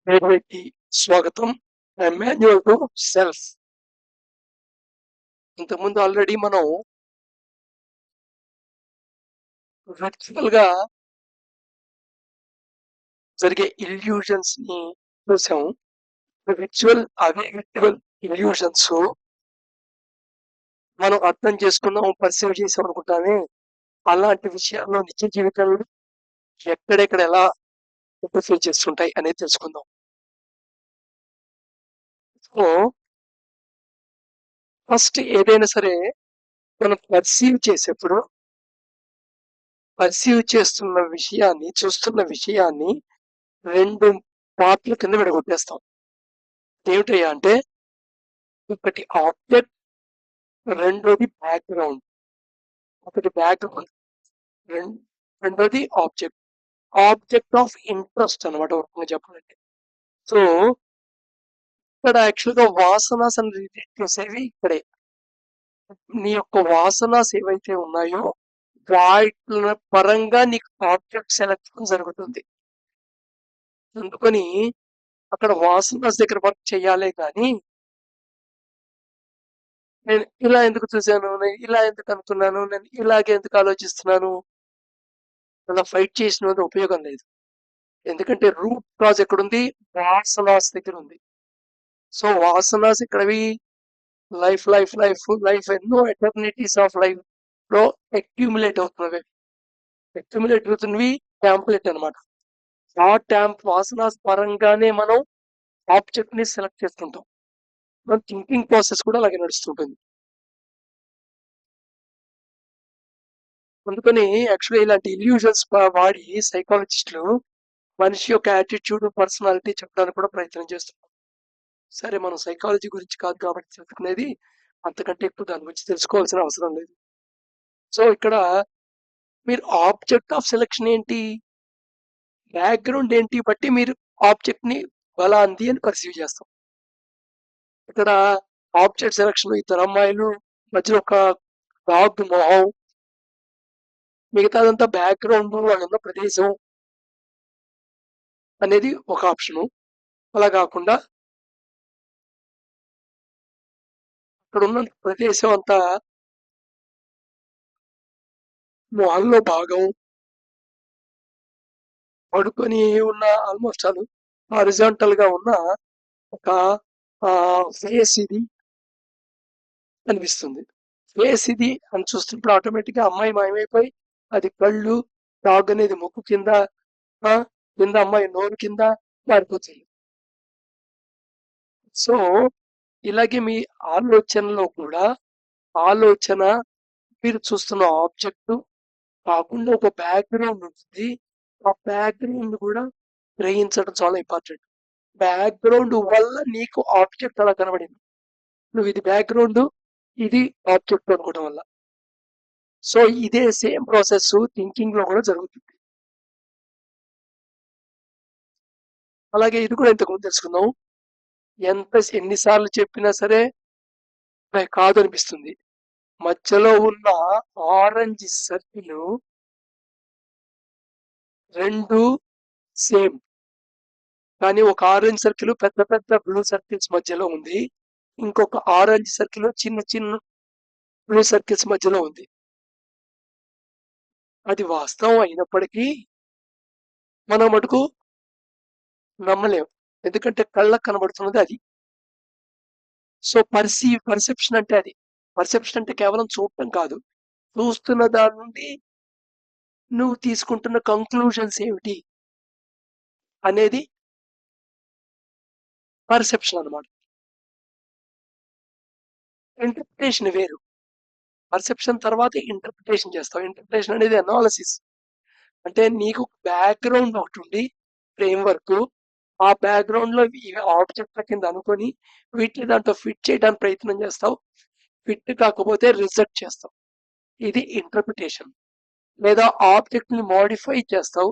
కి స్వాగతం. Manual to self. ఇంతకుముందు ఆల్రెడీ మనం వర్చువల్ గా జరిగే ఇల్యూషన్స్ ని చూసాం. విర్చువల్ ఇల్యూషన్స్ మనం అర్థం చేసుకున్నాం, పర్సీవ్ చేసాం అనుకుంటామే. అలాంటి విషయాల్లో నిత్య జీవితంలో ఎక్కడెక్కడ ఎలా ఇంటర్ఫియర్ చేస్తుంటాయి అనేది తెలుసుకుందాం. సో ఫస్ట్ ఏదైనా సరే మనం పర్సీవ్ చేస్తున్న విషయాన్ని, చూస్తున్న విషయాన్ని రెండు పార్ట్ల కింద విడగొట్టేస్తాం. ఏమిటయ్యా అంటే, ఒకటి ఆబ్జెక్ట్, రెండోది బ్యాక్గ్రౌండ్. ఒకటి బ్యాక్గ్రౌండ్, రెండోది ఆబ్జెక్ట్. ఆబ్జెక్ట్ ఆఫ్ ఇంట్రెస్ట్ అనమాట, ఒక రకంగా చెప్పాలంటే. సో ఇక్కడ యాక్చువల్గా వాసనాస్ అని రిలేట్ చేసేవి ఇక్కడే. నీ యొక్క వాసనాస్ ఏవైతే ఉన్నాయో వాటి పరంగా నీకు ఆబ్జెక్ట్ సెలెక్షన్ జరుగుతుంది. అందుకని అక్కడ వాసనాస్ దగ్గర వర్క్ చేయాలే కానీ నేను ఇలా ఎందుకు చూశాను, నేను ఇలా ఎందుకు అనుకున్నాను, నేను ఇలాగే ఎందుకు ఆలోచిస్తున్నాను, అలా ఫైట్ చేసిన ఉపయోగం లేదు. ఎందుకంటే రూట్ కాజ్ ఎక్కడుంది? వాసనాస్ దగ్గర ఉంది. So వాసనాస్ ఇక్కడవి life life life life ఎన్నో ఎటర్నిటీస్ ఆఫ్ లైఫ్ లో అక్యూములేట్ అవుతున్నవి. అక్యూములేట్ అవుతున్నవి ట్యాంప్లెట్ అనమాట. ఆ ట్యాంప్ వాసనాస్ పరంగానే మనం ఆబ్జెక్ట్ ని సెలెక్ట్ చేసుకుంటాం. మన థింకింగ్ ప్రాసెస్ కూడా అలాగే నడుస్తుంటుంది. అందుకని యాక్చువల్లీ ఇలాంటి ఇల్యూజన్స్ వాడి సైకాలజిస్టులు మనిషి యొక్క యాటిట్యూడ్, పర్సనాలిటీ చెప్పడానికి కూడా ప్రయత్నం చేస్తున్నారు. సరే, మనం సైకాలజీ గురించి కాదు కాబట్టి తెలుసుకునేది, అంతకంటే ఎక్కువ దాని గురించి తెలుసుకోవాల్సిన అవసరం లేదు. సో ఇక్కడ మీరు ఆబ్జెక్ట్ ఆఫ్ సెలెక్షన్ ఏంటి, బ్యాక్గ్రౌండ్ ఏంటి బట్టి మీరు ఆబ్జెక్ట్ ని బలాంది అని పర్సీవ్ చేస్తాం. ఇక్కడ ఆబ్జెక్ట్ సెలెక్షన్ ఇద్దరు అమ్మాయిలు మధ్యలో ఒక డాగ్ మొహం, మిగతాదంతా బ్యాక్గ్రౌండ్, వాళ్ళున్న ప్రదేశం అనేది ఒక ఆప్షను. అలా కాకుండా అక్కడ ఉన్న ప్రదేశం అంతా మొహంలో భాగం, పడుకొని ఉన్న ఆల్మోస్ట్ చాలు హారిజాంటల్ గా ఉన్న ఒక ఫేస్ ఇది అనిపిస్తుంది. ఫేస్ ఇది అని చూస్తున్నప్పుడు ఆటోమేటిక్ గా అమ్మాయి మాయమైపోయి అది కళ్ళు, డాగ్ అనేది ముక్కు కింద, కింద అమ్మాయి నోరు కింద మారిపోతుంది. సో ఇలాగే మీ ఆలోచనలో కూడా ఆలోచన, మీరు చూస్తున్న ఆబ్జెక్ట్ కాకుండా ఒక బ్యాక్గ్రౌండ్ ఉంటుంది. ఆ బ్యాక్గ్రౌండ్ కూడా గ్రహించడం చాలా ఇంపార్టెంట్. బ్యాక్గ్రౌండ్ వల్ల నీకు ఆబ్జెక్ట్ అలా కనబడింది, నువ్వు ఇది బ్యాక్గ్రౌండ్, ఇది ఆబ్జెక్ట్ అనుకోవడం వల్ల. సో ఇదే సేమ్ ప్రాసెస్ థింకింగ్ లో కూడా జరుగుతుంది. అలాగే ఇది కూడా ఇంతకుముందు తెలుసుకుందాం. ఎన్నిసార్లు చెప్పినా సరే కాదు అనిపిస్తుంది. మధ్యలో ఉన్న ఆరెంజ్ సర్కిల్ రెండు సేమ్, కానీ ఒక ఆరెంజ్ సర్కిల్ పెద్ద పెద్ద బ్లూ సర్కిల్స్ మధ్యలో ఉంది, ఇంకొక ఆరెంజ్ సర్కిల్ చిన్న చిన్న బ్లూ సర్కిల్స్ మధ్యలో ఉంది. అది వాస్తవం అయినప్పటికీ మనం మటుకు నమ్మలేం, ఎందుకంటే కళ్ళకు కనబడుతున్నది అది. సో పర్సెప్షన్ అంటే అది. పర్సెప్షన్ అంటే కేవలం చూడటం కాదు, చూస్తున్న దాని నుండి నువ్వు తీసుకుంటున్న కంక్లూజన్స్ ఏమిటి అనేది పర్సెప్షన్ అనమాట. ఇంటర్ప్రిటేషన్ వేరు. పర్సెప్షన్ తర్వాత ఇంటర్ప్రిటేషన్ చేస్తావు. ఇంటర్ప్రిటేషన్ అనేది అనాలిసిస్. అంటే నీకు బ్యాక్గ్రౌండ్ ఒకటి ఉండి ఫ్రేమ్ వర్క్, ఆ బ్యాక్గ్రౌండ్ లో ఆబ్జెక్ట్ల కింద అనుకొని వీటిని దాంట్లో ఫిట్ చేయడానికి ప్రయత్నం చేస్తావు. ఫిట్ కాకపోతే రిజెక్ట్ చేస్తావు. ఇది ఇంటర్ప్రిటేషన్. లేదా ఆబ్జెక్ట్ ని మోడిఫై చేస్తావు,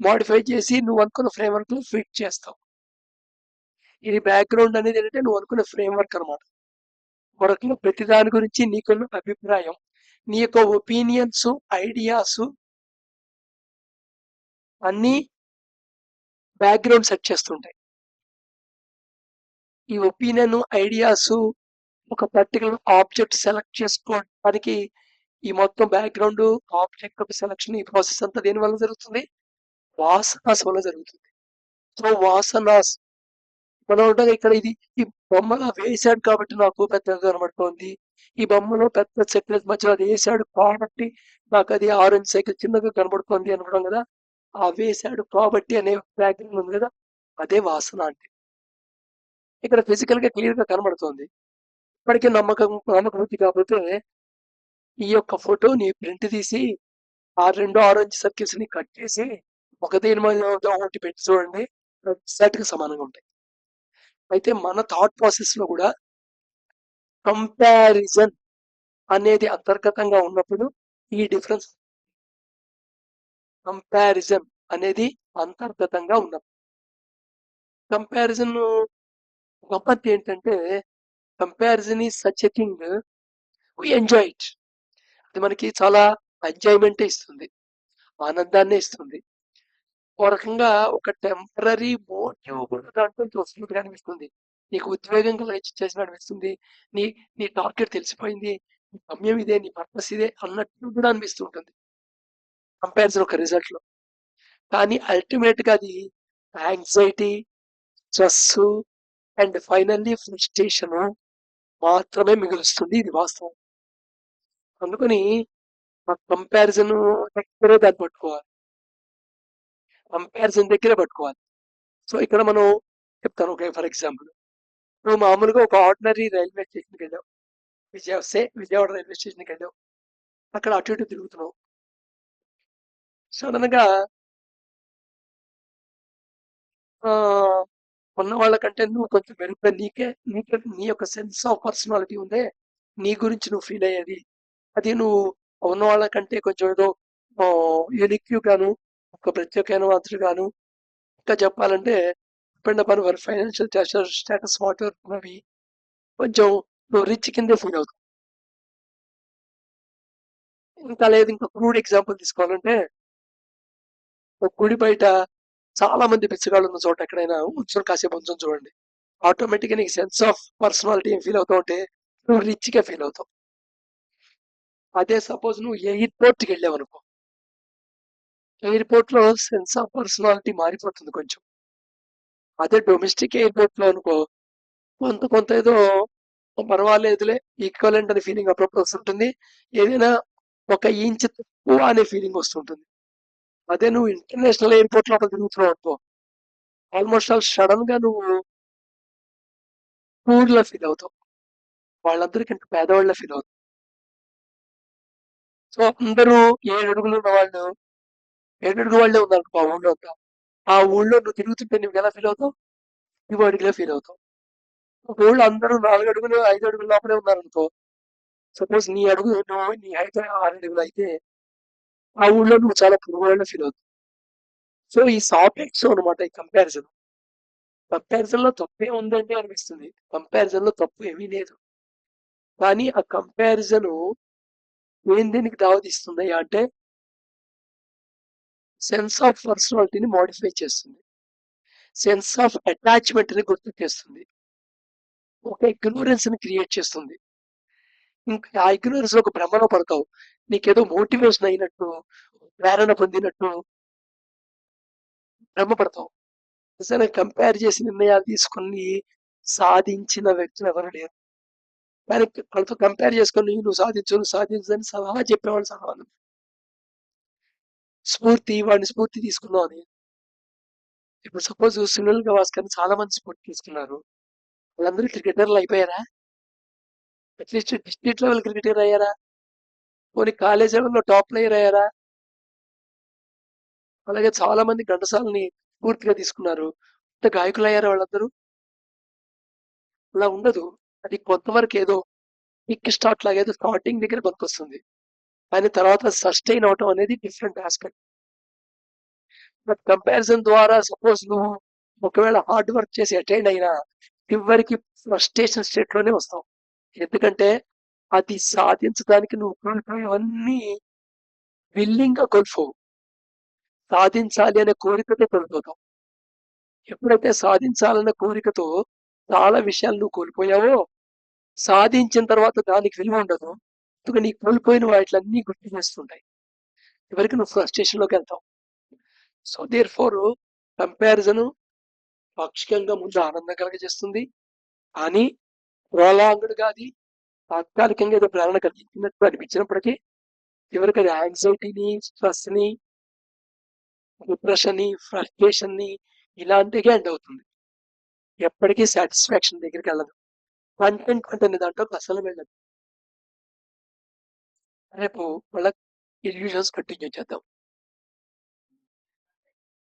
మోడిఫై చేసి నువ్వు అనుకున్న ఫ్రేమ్ వర్క్ లో ఫిట్ చేస్తావు. ఇది బ్యాక్గ్రౌండ్ అనేది ఏంటంటే నువ్వు అనుకున్న ఫ్రేమ్ వర్క్ అనమాట. మరొకరు ప్రతి దాని గురించి నీకున్న అభిప్రాయం, నీ యొక్క ఒపీనియన్స్, ఐడియాస్ అన్నీ బ్యాక్గ్రౌండ్ సెట్ చేస్తుంటాయి. ఈ ఒపీనియన్, ఐడియాస్ ఒక పర్టికులర్ ఆబ్జెక్ట్ సెలెక్ట్ చేసుకోవడానికి ఈ మొత్తం బ్యాక్గ్రౌండ్ ఆబ్జెక్ట్ యొక్క సెలక్షన్ ఈ ప్రాసెస్ అంతా దేని వల్ల జరుగుతుంది? వాసనాస్ వల్ల జరుగుతుంది. సో వాసనాస్ మనం ఉంటాం ఇక్కడ ఇది ఈ బొమ్మలా వేసాడు కాబట్టి నాకు పెద్దగా కనబడుతోంది. ఈ బొమ్మలో పెద్ద సెక్రెట్ మధ్యలో అది వేసాడు కాబట్టి నాకు అది ఆరెంజ్ సైకిల్ చిన్నగా కనబడుతోంది అనుకోవడం కదా. ఆ వేసాడు కాబట్టి అనే బ్యాక్గ్రౌండ్ ఉంది కదా, అదే వాసన అంటే. ఇక్కడ ఫిజికల్ గా క్లియర్ గా కనబడుతోంది. ఇప్పటికీ నమ్మకం కాకపోతే ఈ యొక్క ఫోటోని ప్రింట్ తీసి ఆ 2 ఆరెంజ్ సర్కిల్స్ ని కట్ చేసి ఒక దీని మీద ఒకటి పెట్టి చూడండి, ఎగ్జాక్ట్ గా సమానంగా ఉంటాయి. అయితే మన థాట్ ప్రాసెస్ లో కూడా కంపారిజన్ అనేది అంతర్గతంగా ఉన్నప్పుడు ఈ డిఫరెన్స్ కంపారిజన్ అనేది అంతర్గతంగా ఉన్నప్పుడు కంపారిజన్ గమ్మత్ ఏంటంటే comparison is such a thing we enjoy it. అది మనకి చాలా ఎంజాయ్మెంట్ ఇస్తుంది, ఆనందాన్ని ఇస్తుంది. ఓ రకంగా ఒక టెంపరరీ మోటివ్ కూడా దాంట్లో వస్తున్నట్టుగా అనిపిస్తుంది. నీకు ఉద్వేగం చేసినట్టు అనిపిస్తుంది. నీ నీ టార్గెట్ తెలిసిపోయింది, నీ గమ్యం ఇదే, నీ పర్పస్ ఇదే అన్నట్టు కూడా అనిపిస్తూ ఉంటుంది కంపారిజన్ ఒక రిజల్ట్ లో. కానీ అల్టిమేట్ గా అది anxiety, stress and finally frustration మాత్రమే మిగులుస్తుంది. ఇది వాస్తవం. అందుకని ఆ కంపారిజన్ దగ్గరే దాన్ని పట్టుకోవాలి, కంపారిజన్ దగ్గరే పట్టుకోవాలి. సో ఇక్కడ మనం చెప్తాను. ఓకే, ఫర్ ఎగ్జాంపుల్ నువ్వు మామూలుగా ఒక ఆర్డినరీ రైల్వే స్టేషన్కి వెళ్ళావు, విజయవాడ రైల్వే స్టేషన్కి వెళ్ళావు. అక్కడ అటు ఇటు తిరుగుతున్నావు. సడన్ గా ఉన్న వాళ్ళకంటే నువ్వు కొంచెం మెరుగ్గా నీకే నీ యొక్క సెన్స్ ఆఫ్ పర్సనాలిటీ ఉందే, నీ గురించి నువ్వు ఫీల్ అయ్యేది, అది నువ్వు ఉన్న వాళ్ళకంటే కొంచెం ఏదో యూనిక్ గాను, ఒక ప్రత్యేకమైన గాను, ఇంకా చెప్పాలంటే depend upon your financial status what అవి కొంచెం నువ్వు రిచ్ కిందే ఫీల్ అవుతావు. ఇంకా లేదు, ఇంకా క్రూడ్ ఎగ్జాంపుల్ తీసుకోవాలంటే ఒక గుడి బయట చాలా మంది బిచ్చగాళ్ళు ఉన్న చోట ఎక్కడైనా ఉంచుని కాసేపు ఉంచుని చూడండి, ఆటోమేటిక్గా నీకు సెన్స్ ఆఫ్ పర్సనాలిటీ ఏం ఫీల్ అవుతావు అంటే నువ్వు రిచ్ గా ఫీల్ అవుతావు. అదే సపోజ్ నువ్వు ఎయిర్పోర్ట్కి వెళ్ళావు అనుకో, ఎయిర్పోర్ట్ లో సెన్స్ ఆఫ్ పర్సనాలిటీ మారిపోతుంది కొంచెం. అదే డొమెస్టిక్ ఎయిర్పోర్ట్ లో అనుకో కొంత ఏదో పర్వాలేదులే, ఈక్వలెంట్ అనే ఫీలింగ్ అప్పుడప్పుడు వస్తుంటుంది. ఏదైనా ఒక ఇంచ్ తక్కువ అనే ఫీలింగ్ వస్తుంటుంది. అదే నువ్వు ఇంటర్నేషనల్ ఎయిర్పోర్ట్ లో తిరుగుతున్నావు అనుకో, ఆల్మోస్ట్ ఆల్ సడన్ గా నువ్వు పూర్ లా ఫీల్ అవుతావు, వాళ్ళందరికీ పేదవాళ్ళ ఫీల్ అవుతావు. సో అందరూ 7 అడుగులు ఉన్న వాళ్ళు 7 అడుగు వాళ్ళే ఉన్నారు ఆ ఊళ్ళో అంతా. ఆ ఊళ్ళో నువ్వు తిరుగుతుంటే నువ్వు ఎలా ఫీల్ అవుతావు? నువ్వు అడిగిలా ఫీల్ అవుతావు. ఒక ఊళ్ళో అందరూ 4 అడుగులు 5 అడుగుల లోపలే ఉన్నారనుకో, సపోజ్ నీ హైట్ 6 అడుగులు అయితే ఆ ఊళ్ళో నువ్వు చాలా పురుగుల ఫీల్ అవుతావు. సో ఈ సాపెక్స్ అనమాట ఈ కంపారిజన్. కంపారిజన్ లో తప్పే ఉందండి అనిపిస్తుంది, కంపారిజన్ లో తప్పు ఏమీ లేదు. కానీ ఆ కంపారిజన్ దేనికి దావతీస్తుంది అంటే సెన్స్ ఆఫ్ పర్సనాలిటీని మోడిఫై చేస్తుంది, సెన్స్ ఆఫ్ అటాచ్మెంట్ ని గుర్తు చేస్తుంది, ఒక ఇగ్నోరెన్స్ ని క్రియేట్ చేస్తుంది. ఇంకా ఆ ఇగ్నోరెన్స్ లో ఒక భ్రమలో పడతావు, నీకేదో మోటివేషన్ అయినట్టు, ప్రేరణ పొందినట్టు భ్రమపడతావు. నిజంగా కంపేర్ చేసి నిర్ణయాలు తీసుకుని సాధించిన వ్యక్తులు ఎవరు లేరు. కానీ వాళ్ళతో కంపేర్ చేసుకొని నువ్వు సాధించు అని సలహా చెప్పేవాళ్ళు చాలా మంది. వాడిని స్ఫూర్తి తీసుకున్నావు అని. ఇప్పుడు సపోజ్ సునీల్ గవాస్కర్ చాలా మంది స్ఫూర్తి తీసుకున్నారు. వాళ్ళందరూ క్రికెటర్లు అయిపోయారా? అట్లీస్ట్ డిస్ట్రిక్ట్ లెవెల్ క్రికెటర్ అయ్యారా? పోనీ కాలేజ్ లెవెల్లో టాప్ ప్లేయర్ అయ్యారా? అలాగే చాలా మంది ఘంటసాలని స్ఫూర్తిగా తీసుకున్నారు. గాయకులు అయ్యారా వాళ్ళందరూ? అలా ఉండదు. అది కొంతవరకు ఏదో పిక్ స్టార్ట్ లాగా ఏదో స్టార్టింగ్ దగ్గర పనికొస్తుంది, కానీ తర్వాత సస్టైన్ అవటం అనేది డిఫరెంట్ ఆస్పెక్ట్. బట్ కంపారిజన్ ద్వారా సపోజ్ నువ్వు ఒకవేళ హార్డ్ వర్క్ చేసి అటైన్ అయినా చివరికి ఫ్రస్ట్రేషన్ స్టేట్ లోనే వస్తావు. ఎందుకంటే అది సాధించడానికి నువ్వు కోల్పోయేవన్నీ విల్లింగ్ గా కోల్పోవు, సాధించాలి అనే కోరికతో కోల్పోతావు. ఎప్పుడైతే సాధించాలన్న కోరికతో చాలా విషయాలు నువ్వు కోల్పోయావో, సాధించిన తర్వాత దానికి విలువ ఉండదు. ఎందుకంటే నీ కోల్పోయిన వాటిలన్నీ గుర్తు చేస్తుంటాయి. చివరికి నువ్వు ఫ్రస్ట్రేషన్‌లోకి వెళ్తావు. సో, దేర్‌ఫోర్ కంపారిజన్ పాక్షికంగా ముందు ఆనందం కలుగజేస్తుంది. కానీ ప్రొలాంగ్డ్‌గా అది తాత్కాలికంగా ఏదో ప్రేరణ కలిగించినట్టు అనిపించినప్పటికీ, చివరికి అది యాంగ్జైటీని, స్ట్రెస్‌ని, డిప్రెషన్‌ని, ఫ్రస్ట్రేషన్‌ని ఇలాంటికే ఎండ్ అవుతుంది. ఎప్పటికీ సాటిస్ఫాక్షన్ దగ్గరికెళ్ళదు. కంటెంట్‌మెంట్ అనే దాంట్లోకి అసలు వెళ్ళదు. రేపు మళ్ళా ఇల్యూషన్స్ కంటిన్యూ చేద్దాం.